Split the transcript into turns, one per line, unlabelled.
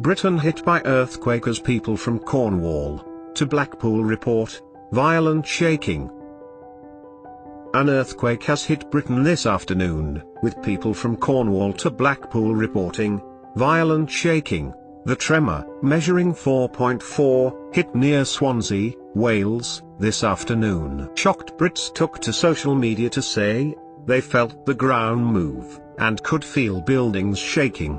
Britain hit by earthquake as people from Cornwall to Blackpool report violent shaking. An earthquake has hit Britain this afternoon, with people from Cornwall to Blackpool reporting violent shaking. The tremor, measuring 4.4, hit near Swansea, Wales, this afternoon. Shocked Brits took to social media to say they felt the ground move and could feel buildings shaking.